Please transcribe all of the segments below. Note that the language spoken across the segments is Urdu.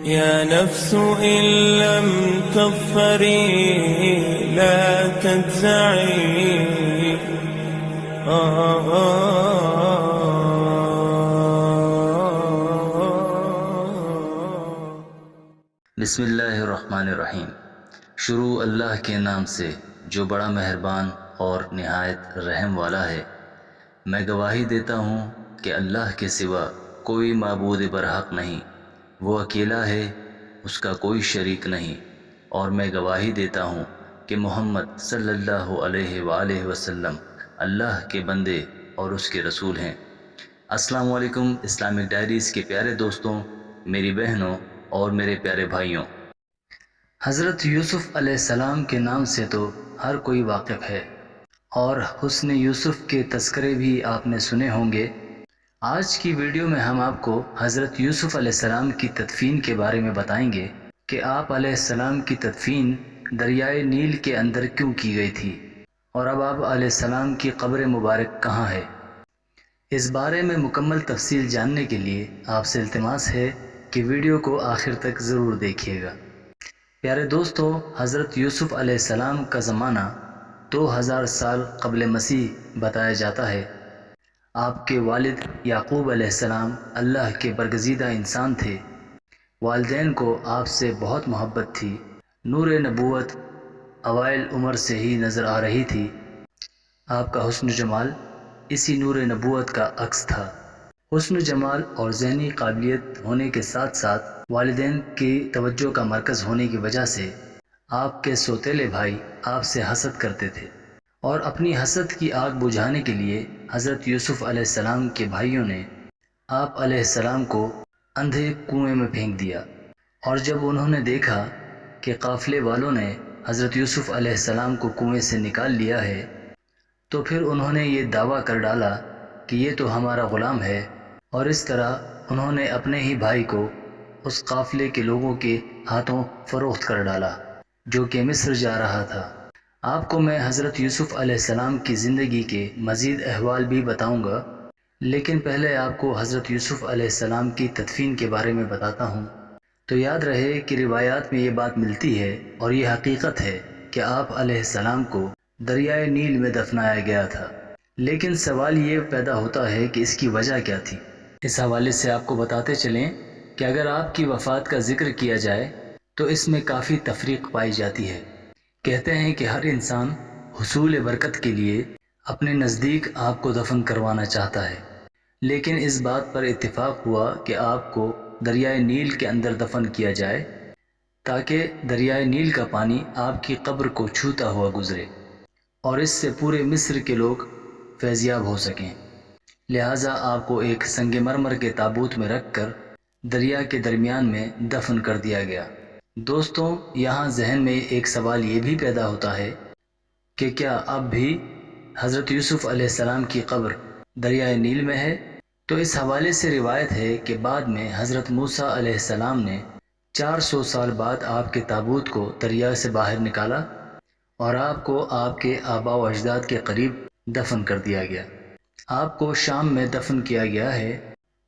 يا نفس إن لم تظفري لا تجزعي. بسم اللہ الرحمن الرحیم۔ شروع اللہ کے نام سے جو بڑا مہربان اور نہایت رحم والا ہے۔ میں گواہی دیتا ہوں کہ اللہ کے سوا کوئی معبود برحق نہیں، وہ اکیلا ہے، اس کا کوئی شریک نہیں، اور میں گواہی دیتا ہوں کہ محمد صلی اللہ علیہ وآلہ وسلم اللہ کے بندے اور اس کے رسول ہیں۔ السلام علیکم اسلامک ڈائریز کے پیارے دوستوں، میری بہنوں اور میرے پیارے بھائیوں۔ حضرت یوسف علیہ السلام کے نام سے تو ہر کوئی واقف ہے، اور حسن یوسف کے تذکرے بھی آپ نے سنے ہوں گے۔ آج کی ویڈیو میں ہم آپ کو حضرت یوسف علیہ السلام کی تدفین کے بارے میں بتائیں گے کہ آپ علیہ السلام کی تدفین دریائے نیل کے اندر کیوں کی گئی تھی، اور اب آپ علیہ السلام کی قبر مبارک کہاں ہے۔ اس بارے میں مکمل تفصیل جاننے کے لیے آپ سے التماس ہے کہ ویڈیو کو آخر تک ضرور دیکھیے گا۔ پیارے دوستو، حضرت یوسف علیہ السلام کا زمانہ 2000 سال قبل مسیح بتایا جاتا ہے۔ آپ کے والد یعقوب علیہ السلام اللہ کے برگزیدہ انسان تھے۔ والدین کو آپ سے بہت محبت تھی۔ نور نبوت اوائل عمر سے ہی نظر آ رہی تھی۔ آپ کا حسن و جمال اسی نور نبوت کا عکس تھا۔ حسن و جمال اور ذہنی قابلیت ہونے کے ساتھ ساتھ والدین کی توجہ کا مرکز ہونے کی وجہ سے آپ کے سوتیلے بھائی آپ سے حسد کرتے تھے، اور اپنی حسد کی آگ بجھانے کے لیے حضرت یوسف علیہ السلام کے بھائیوں نے آپ علیہ السلام کو اندھے کنویں میں پھینک دیا۔ اور جب انہوں نے دیکھا کہ قافلے والوں نے حضرت یوسف علیہ السلام کو کنویں سے نکال لیا ہے، تو پھر انہوں نے یہ دعویٰ کر ڈالا کہ یہ تو ہمارا غلام ہے، اور اس طرح انہوں نے اپنے ہی بھائی کو اس قافلے کے لوگوں کے ہاتھوں فروخت کر ڈالا جو کہ مصر جا رہا تھا۔ آپ کو میں حضرت یوسف علیہ السلام کی زندگی کے مزید احوال بھی بتاؤں گا، لیکن پہلے آپ کو حضرت یوسف علیہ السلام کی تدفین کے بارے میں بتاتا ہوں۔ تو یاد رہے کہ روایات میں یہ بات ملتی ہے اور یہ حقیقت ہے کہ آپ علیہ السلام کو دریائے نیل میں دفنایا گیا تھا، لیکن سوال یہ پیدا ہوتا ہے کہ اس کی وجہ کیا تھی۔ اس حوالے سے آپ کو بتاتے چلیں کہ اگر آپ کی وفات کا ذکر کیا جائے تو اس میں کافی تفریق پائی جاتی ہے۔ کہتے ہیں کہ ہر انسان حصول برکت کے لیے اپنے نزدیک آپ کو دفن کروانا چاہتا ہے، لیکن اس بات پر اتفاق ہوا کہ آپ کو دریائے نیل کے اندر دفن کیا جائے تاکہ دریائے نیل کا پانی آپ کی قبر کو چھوتا ہوا گزرے اور اس سے پورے مصر کے لوگ فیضیاب ہو سکیں۔ لہٰذا آپ کو ایک سنگ مرمر کے تابوت میں رکھ کر دریا کے درمیان میں دفن کر دیا گیا۔ دوستوں، یہاں ذہن میں ایک سوال یہ بھی پیدا ہوتا ہے کہ کیا اب بھی حضرت یوسف علیہ السلام کی قبر دریائے نیل میں ہے؟ تو اس حوالے سے روایت ہے کہ بعد میں حضرت موسیٰ علیہ السلام نے 400 سال بعد آپ کے تابوت کو دریا سے باہر نکالا اور آپ کو آپ کے آباء و اجداد کے قریب دفن کر دیا گیا۔ آپ کو شام میں دفن کیا گیا ہے۔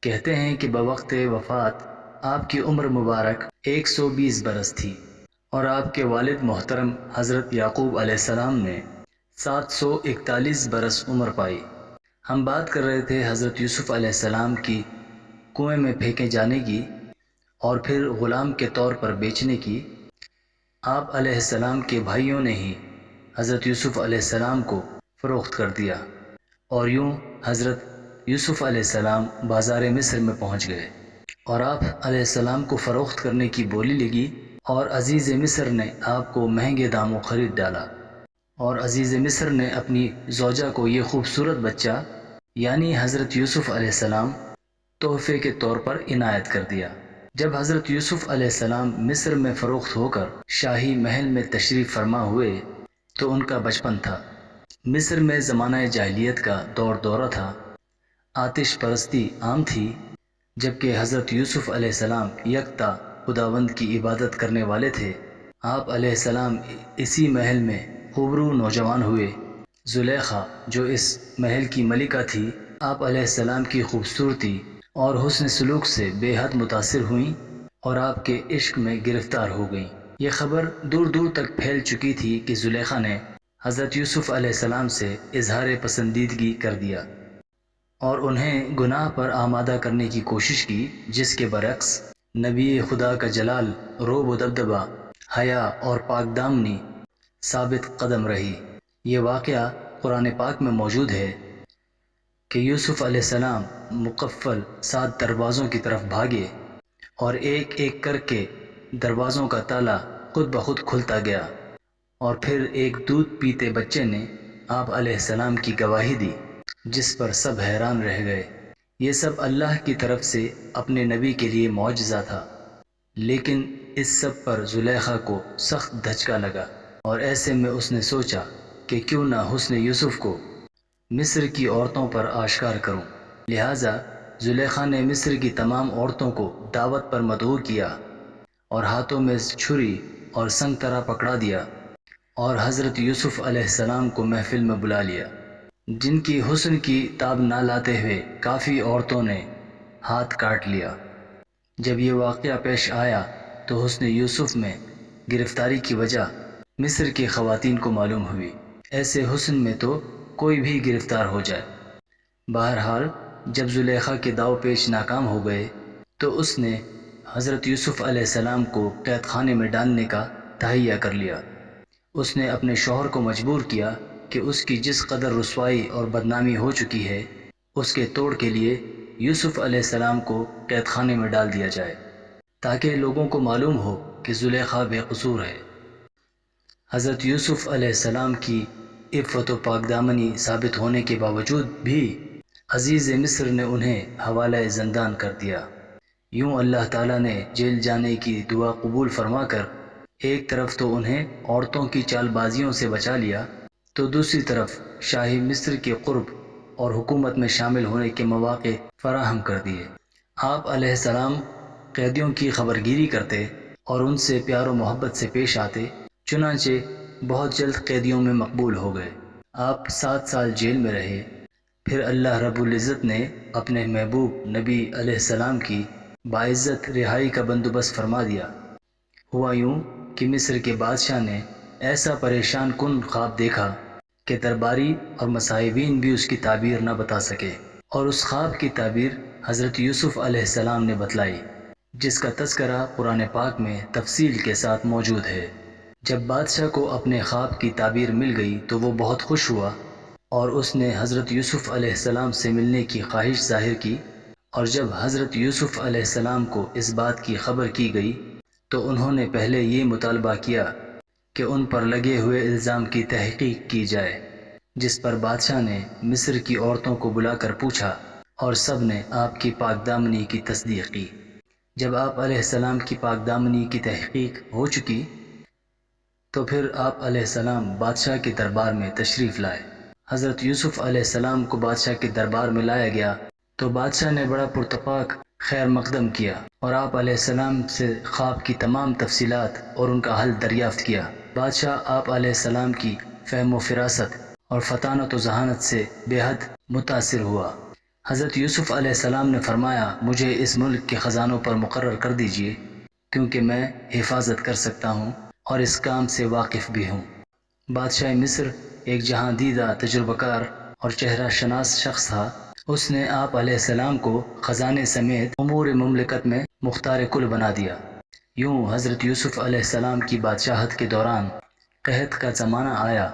کہتے ہیں کہ بوقت وفات آپ کی عمر مبارک 120 برس تھی، اور آپ کے والد محترم حضرت یعقوب علیہ السلام نے 741 برس عمر پائی۔ ہم بات کر رہے تھے حضرت یوسف علیہ السلام کی کنویں میں پھینکے جانے کی اور پھر غلام کے طور پر بیچنے کی۔ آپ علیہ السلام کے بھائیوں نے ہی حضرت یوسف علیہ السلام کو فروخت کر دیا، اور یوں حضرت یوسف علیہ السلام بازار مصر میں پہنچ گئے، اور آپ علیہ السلام کو فروخت کرنے کی بولی لگی، اور عزیز مصر نے آپ کو مہنگے داموں خرید ڈالا، اور عزیز مصر نے اپنی زوجہ کو یہ خوبصورت بچہ یعنی حضرت یوسف علیہ السلام تحفے کے طور پر عنایت کر دیا۔ جب حضرت یوسف علیہ السلام مصر میں فروخت ہو کر شاہی محل میں تشریف فرما ہوئے تو ان کا بچپن تھا۔ مصر میں زمانہ جاہلیت کا دور دورہ تھا، آتش پرستی عام تھی، جبکہ حضرت یوسف علیہ السلام یکتا خداوند کی عبادت کرنے والے تھے۔ آپ علیہ السلام اسی محل میں خوبرو نوجوان ہوئے۔ زلیخا جو اس محل کی ملکہ تھی، آپ علیہ السلام کی خوبصورتی اور حسن سلوک سے بے حد متاثر ہوئیں، اور آپ کے عشق میں گرفتار ہو گئیں۔ یہ خبر دور دور تک پھیل چکی تھی کہ زلیخا نے حضرت یوسف علیہ السلام سے اظہار پسندیدگی کر دیا اور انہیں گناہ پر آمادہ کرنے کی کوشش کی، جس کے برعکس نبی خدا کا جلال، روب و دبدبہ، حیا اور پاک دامنی ثابت قدم رہی۔ یہ واقعہ قرآن پاک میں موجود ہے کہ یوسف علیہ السلام مقفل 7 دروازوں کی طرف بھاگے اور ایک ایک کر کے دروازوں کا تالا خود بخود کھلتا گیا، اور پھر ایک دودھ پیتے بچے نے آپ علیہ السلام کی گواہی دی، جس پر سب حیران رہ گئے۔ یہ سب اللہ کی طرف سے اپنے نبی کے لیے معجزہ تھا، لیکن اس سب پر زلیخا کو سخت دھچکا لگا، اور ایسے میں اس نے سوچا کہ کیوں نہ حسن یوسف کو مصر کی عورتوں پر آشکار کروں۔ لہٰذا زلیخا نے مصر کی تمام عورتوں کو دعوت پر مدعو کیا اور ہاتھوں میں چھری اور سنگ ترا پکڑا دیا، اور حضرت یوسف علیہ السلام کو محفل میں بلا لیا۔ جن کی حسن کی تاب نہ لاتے ہوئے کافی عورتوں نے ہاتھ کاٹ لیا۔ جب یہ واقعہ پیش آیا تو حسن یوسف میں گرفتاری کی وجہ مصر کی خواتین کو معلوم ہوئی۔ ایسے حسن میں تو کوئی بھی گرفتار ہو جائے۔ بہرحال جب زلیخا کے داؤ پیچ ناکام ہو گئے تو اس نے حضرت یوسف علیہ السلام کو قید خانے میں ڈالنے کا تہیہ کر لیا۔ اس نے اپنے شوہر کو مجبور کیا کہ اس کی جس قدر رسوائی اور بدنامی ہو چکی ہے، اس کے توڑ کے لیے یوسف علیہ السلام کو قید خانے میں ڈال دیا جائے، تاکہ لوگوں کو معلوم ہو کہ زلیخا بے قصور ہے۔ حضرت یوسف علیہ السلام کی عفت و پاک دامنی ثابت ہونے کے باوجود بھی عزیز مصر نے انہیں حوالہ زندان کر دیا۔ یوں اللہ تعالیٰ نے جیل جانے کی دعا قبول فرما کر ایک طرف تو انہیں عورتوں کی چال بازیوں سے بچا لیا، تو دوسری طرف شاہی مصر کے قرب اور حکومت میں شامل ہونے کے مواقع فراہم کر دیے۔ آپ علیہ السلام قیدیوں کی خبرگیری کرتے اور ان سے پیار و محبت سے پیش آتے، چنانچہ بہت جلد قیدیوں میں مقبول ہو گئے۔ آپ 7 سال جیل میں رہے، پھر اللہ رب العزت نے اپنے محبوب نبی علیہ السلام کی باعزت رہائی کا بندوبست فرما دیا۔ ہوا یوں کہ مصر کے بادشاہ نے ایسا پریشان کن خواب دیکھا کہ درباری اور مصاحبین بھی اس کی تعبیر نہ بتا سکے، اور اس خواب کی تعبیر حضرت یوسف علیہ السلام نے بتلائی، جس کا تذکرہ قرآن پاک میں تفصیل کے ساتھ موجود ہے۔ جب بادشاہ کو اپنے خواب کی تعبیر مل گئی تو وہ بہت خوش ہوا، اور اس نے حضرت یوسف علیہ السلام سے ملنے کی خواہش ظاہر کی، اور جب حضرت یوسف علیہ السلام کو اس بات کی خبر کی گئی تو انہوں نے پہلے یہ مطالبہ کیا کہ ان پر لگے ہوئے الزام کی تحقیق کی جائے، جس پر بادشاہ نے مصر کی عورتوں کو بلا کر پوچھا، اور سب نے آپ کی پاک دامنی کی تصدیق کی۔ جب آپ علیہ السلام کی پاک دامنی کی تحقیق ہو چکی تو پھر آپ علیہ السلام بادشاہ کے دربار میں تشریف لائے۔ حضرت یوسف علیہ السلام کو بادشاہ کے دربار میں لایا گیا تو بادشاہ نے بڑا پرتپاک خیر مقدم کیا، اور آپ علیہ السلام سے خواب کی تمام تفصیلات اور ان کا حل دریافت کیا۔ بادشاہ آپ علیہ السلام کی فہم و فراست اور فطانت و ذہانت سے بے حد متاثر ہوا۔ حضرت یوسف علیہ السلام نے فرمایا، مجھے اس ملک کے خزانوں پر مقرر کر دیجئے، کیونکہ میں حفاظت کر سکتا ہوں اور اس کام سے واقف بھی ہوں۔ بادشاہ مصر ایک جہاں دیدہ، تجربہ کار اور چہرہ شناس شخص تھا۔ اس نے آپ علیہ السلام کو خزانے سمیت امور مملکت میں مختار کل بنا دیا۔ یوں حضرت یوسف علیہ السلام کی بادشاہت کے دوران قحط کا زمانہ آیا،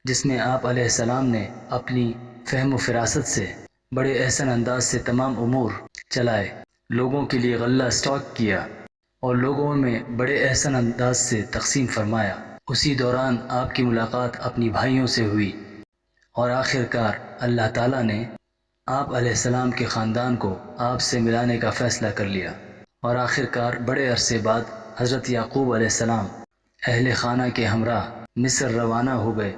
جس میں آپ علیہ السلام نے اپنی فہم و فراست سے بڑے احسن انداز سے تمام امور چلائے، لوگوں کے لیے غلہ سٹاک کیا اور لوگوں میں بڑے احسن انداز سے تقسیم فرمایا۔ اسی دوران آپ کی ملاقات اپنی بھائیوں سے ہوئی، اور آخر کار اللہ تعالیٰ نے آپ علیہ السلام کے خاندان کو آپ سے ملانے کا فیصلہ کر لیا، اور آخر کار بڑے عرصے بعد حضرت یعقوب علیہ السلام اہل خانہ کے ہمراہ مصر روانہ ہو گئے۔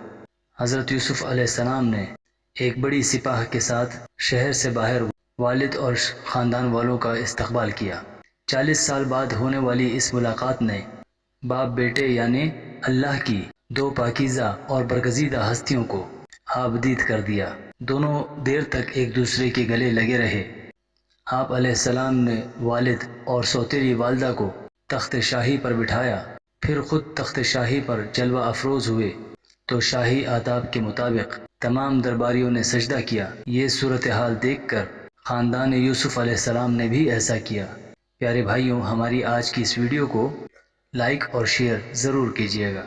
حضرت یوسف علیہ السلام نے ایک بڑی سپاہ کے ساتھ شہر سے باہر والد اور خاندان والوں کا استقبال کیا۔ 40 سال بعد ہونے والی اس ملاقات نے باپ بیٹے یعنی اللہ کی 2 پاکیزہ اور برگزیدہ ہستیوں کو آبدید کر دیا۔ دونوں دیر تک ایک دوسرے کے گلے لگے رہے۔ آپ علیہ السلام نے والد اور سوتیلی والدہ کو تخت شاہی پر بٹھایا، پھر خود تخت شاہی پر جلوہ افروز ہوئے تو شاہی آداب کے مطابق تمام درباریوں نے سجدہ کیا۔ یہ صورتحال دیکھ کر خاندان یوسف علیہ السلام نے بھی ایسا کیا۔ پیارے بھائیوں، ہماری آج کی اس ویڈیو کو لائک اور شیئر ضرور کیجیے گا۔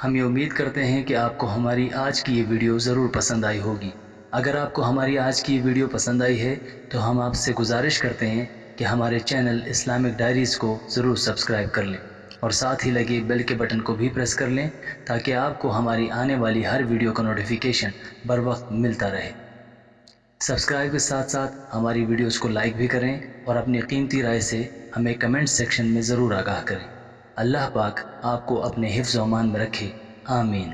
ہم یہ امید کرتے ہیں کہ آپ کو ہماری آج کی یہ ویڈیو ضرور پسند آئی ہوگی۔ اگر آپ کو ہماری آج کی یہ ویڈیو پسند آئی ہے تو ہم آپ سے گزارش کرتے ہیں کہ ہمارے چینل اسلامک ڈائریز کو ضرور سبسکرائب کر لیں اور ساتھ ہی لگے بیل کے بٹن کو بھی پریس کر لیں تاکہ آپ کو ہماری آنے والی ہر ویڈیو کا نوٹیفیکیشن بر وقت ملتا رہے۔ سبسکرائب کے ساتھ ساتھ ہماری ویڈیوز کو لائک بھی کریں اور اپنی قیمتی رائے سے ہمیں کمنٹ سیکشن میں ضرور آگاہ کریں۔ اللہ پاک آپ کو اپنے حفظ و امان میں رکھے، آمین۔